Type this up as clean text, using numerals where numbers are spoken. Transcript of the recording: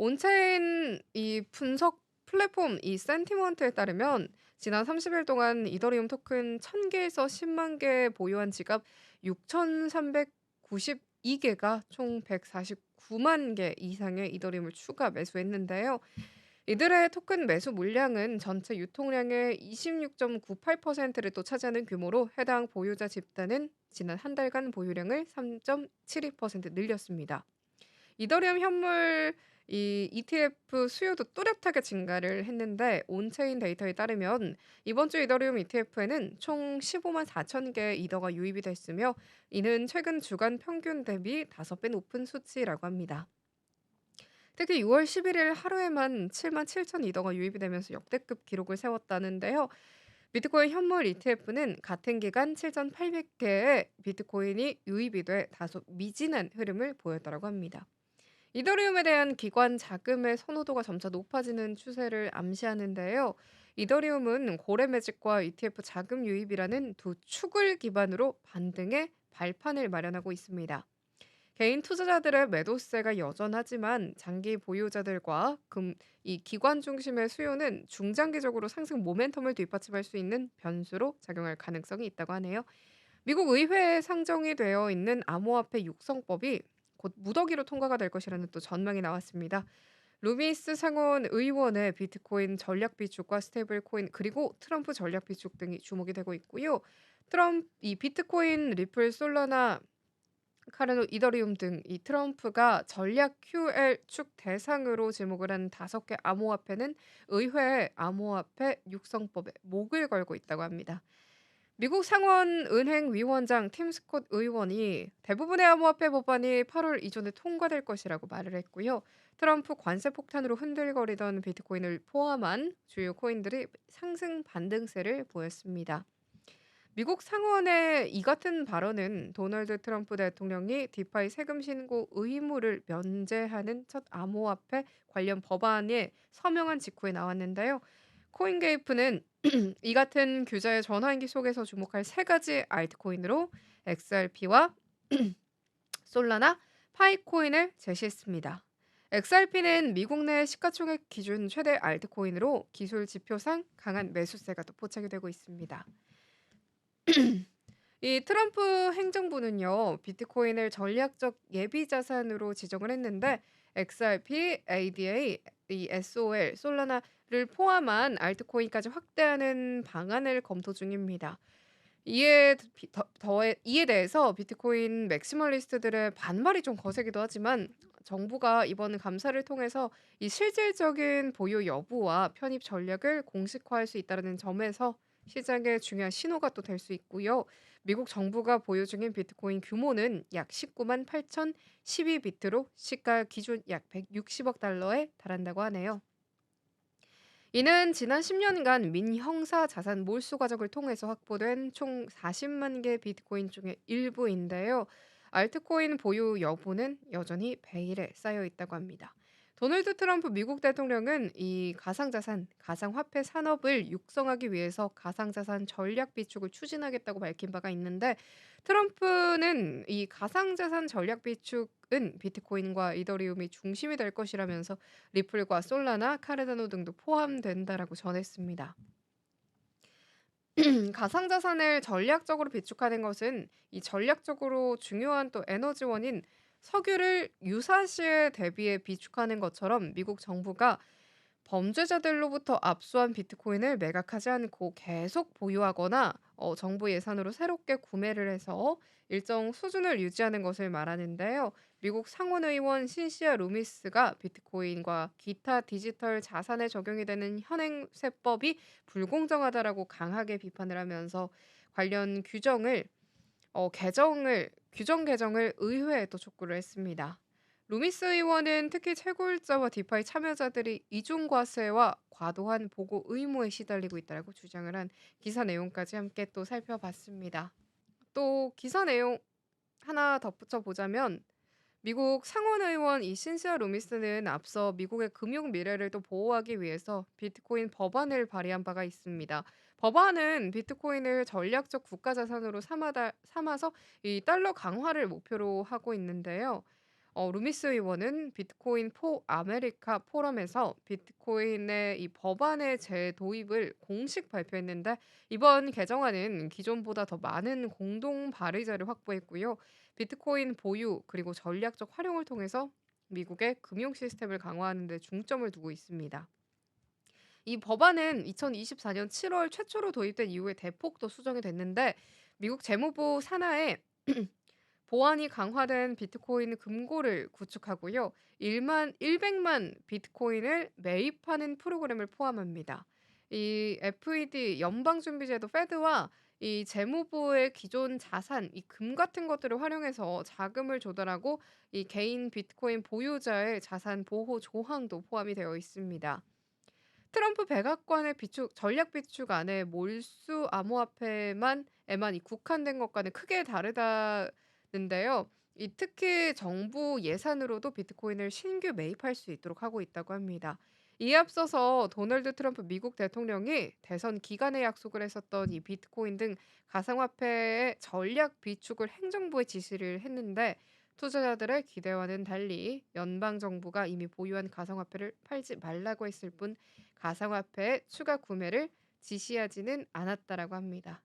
온체인 이 분석 플랫폼 이 센티먼트에 따르면 지난 30일 동안 이더리움 토큰 1,000개에서 10만 개 보유한 지갑 6,392 개가 총 149만 개 이상의 이더리움을 추가 매수했는데요. 이들의 토큰 매수 물량은 전체 유통량의 26.98%를 또 차지하는 규모로 해당 보유자 집단은 지난 한 달간 보유량을 3.72% 늘렸습니다. 이더리움 현물 이 ETF 수요도 뚜렷하게 증가를 했는데 온체인 데이터에 따르면 이번 주 이더리움 ETF에는 총 15만 4천 개의 이더가 유입이 됐으며 이는 최근 주간 평균 대비 5배 높은 수치라고 합니다. 특히 6월 11일 하루에만 7만 7천 이더가 유입이 되면서 역대급 기록을 세웠다는데요. 비트코인 현물 ETF는 같은 기간 7,800개의 비트코인이 유입이 돼 다소 미진한 흐름을 보였다고 합니다. 이더리움에 대한 기관 자금의 선호도가 점차 높아지는 추세를 암시하는데요. 이더리움은 고래 매집과 ETF 자금 유입이라는 두 축을 기반으로 반등의 발판을 마련하고 있습니다. 개인 투자자들의 매도세가 여전하지만 장기 보유자들과 이 기관 중심의 수요는 중장기적으로 상승 모멘텀을 뒷받침할 수 있는 변수로 작용할 가능성이 있다고 하네요. 미국 의회에 상정이 되어 있는 암호화폐 육성법이 곧 무더기로 통과가 될 것이라는 또 전망이 나왔습니다. 루미스 상원 의원의 비트코인 전략 비축과 스테이블 코인 그리고 트럼프 전략 비축 등이 주목이 되고 있고요. 이 비트코인, 리플, 솔라나, 카르노, 이더리움 등 이 트럼프가 전략 QL 축 대상으로 지목을 한 5개 암호화폐는 의회 암호화폐 육성법에 목을 걸고 있다고 합니다. 미국 상원 은행위원장 팀 스콧 의원이 대부분의 암호화폐 법안이 8월 이전에 통과될 것이라고 말을 했고요. 트럼프 관세 폭탄으로 흔들거리던 비트코인을 포함한 주요 코인들이 상승 반등세를 보였습니다. 미국 상원의 이 같은 발언은 도널드 트럼프 대통령이 디파이 세금 신고 의무를 면제하는 첫 암호화폐 관련 법안에 서명한 직후에 나왔는데요. 코인게이프는 이 같은 규제의 전환기 속에서 주목할 세 가지 알트코인으로 XRP와 솔라나, 파이코인을 제시했습니다. XRP는 미국 내 시가총액 기준 최대 알트코인으로 기술 지표상 강한 매수세가 또 포착이 되고 있습니다. 이 트럼프 행정부는요, 비트코인을 전략적 예비 자산으로 지정을 했는데 XRP, ADA, 이 SOL, 솔라나를 포함한 알트코인까지 확대하는 방안을 검토 중입니다. 이에 대해서 비트코인 맥시멀리스트들의 반발이 좀 거세기도 하지만 정부가 이번 감사를 통해서 이 실질적인 보유 여부와 편입 전략을 공식화할 수 있다는 점에서 시장에 중요한 신호가 또 될 수 있고요. 미국 정부가 보유 중인 비트코인 규모는 약 19만 8,012 비트로 시가 기준 약 160억 달러에 달한다고 하네요. 이는 지난 10년간 민형사 자산 몰수 과정을 통해서 확보된 총 40만 개 비트코인 중의 일부인데요. 알트코인 보유 여부는 여전히 베일에 쌓여 있다고 합니다. 도널드 트럼프 미국 대통령은 이 가상자산, 가상화폐 산업을 육성하기 위해서 가상자산 전략 비축을 추진하겠다고 밝힌 바가 있는데 트럼프는 이 가상자산 전략 비축은 비트코인과 이더리움이 중심이 될 것이라면서 리플과 솔라나, 카르다노 등도 포함된다라고 전했습니다. 가상자산을 전략적으로 비축하는 것은 이 전략적으로 중요한 또 에너지원인 석유를 유사시에 대비해 비축하는 것처럼 미국 정부가 범죄자들로부터 압수한 비트코인을 매각하지 않고 계속 보유하거나 정부 예산으로 새롭게 구매를 해서 일정 수준을 유지하는 것을 말하는데요. 미국 상원의원 신시아 루미스가 비트코인과 기타 디지털 자산에 적용이 되는 현행 세법이 불공정하다라고 강하게 비판을 하면서 관련 규정 개정을 의회에 또 촉구를 했습니다. 루미스 의원은 특히 채굴자와 디파이 참여자들이 이중과세와 과도한 보고 의무에 시달리고 있다고 주장을 한 기사 내용까지 함께 또 살펴봤습니다. 또 기사 내용 하나 덧붙여 보자면 미국 상원의원 이 신시아 루미스는 앞서 미국의 금융 미래를 또 보호하기 위해서 비트코인 법안을 발의한 바가 있습니다. 법안은 비트코인을 전략적 국가 자산으로 삼아서 이 달러 강화를 목표로 하고 있는데요. 루미스 의원은 비트코인 포 아메리카 포럼에서 비트코인의 이 법안의 재도입을 공식 발표했는데, 이번 개정안은 기존보다 더 많은 공동 발의자를 확보했고요. 비트코인 보유 그리고 전략적 활용을 통해서 미국의 금융 시스템을 강화하는 데 중점을 두고 있습니다. 이 법안은 2024년 7월 최초로 도입된 이후에 대폭 더 수정이 됐는데, 미국 재무부 산하에 보안이 강화된 비트코인 금고를 구축하고요. 100만 비트코인을 매입하는 프로그램을 포함합니다. 이 FED 연방준비제도 페드와 이 재무부의 기존 자산, 이 금 같은 것들을 활용해서 자금을 조달하고 이 개인 비트코인 보유자의 자산 보호 조항도 포함이 되어 있습니다. 트럼프 백악관의 비축 전략 비축안에 몰수 암호화폐만 이 국한된 것과는 크게 다르다는데요. 이 특히 정부 예산으로도 비트코인을 신규 매입할 수 있도록 하고 있다고 합니다. 이에 앞서서 도널드 트럼프 미국 대통령이 대선 기간에 약속을 했었던 이 비트코인 등 가상화폐의 전략 비축을 행정부에 지시를 했는데, 투자자들의 기대와는 달리 연방 정부가 이미 보유한 가상화폐를 팔지 말라고 했을 뿐 가상화폐의 추가 구매를 지시하지는 않았다라고 합니다.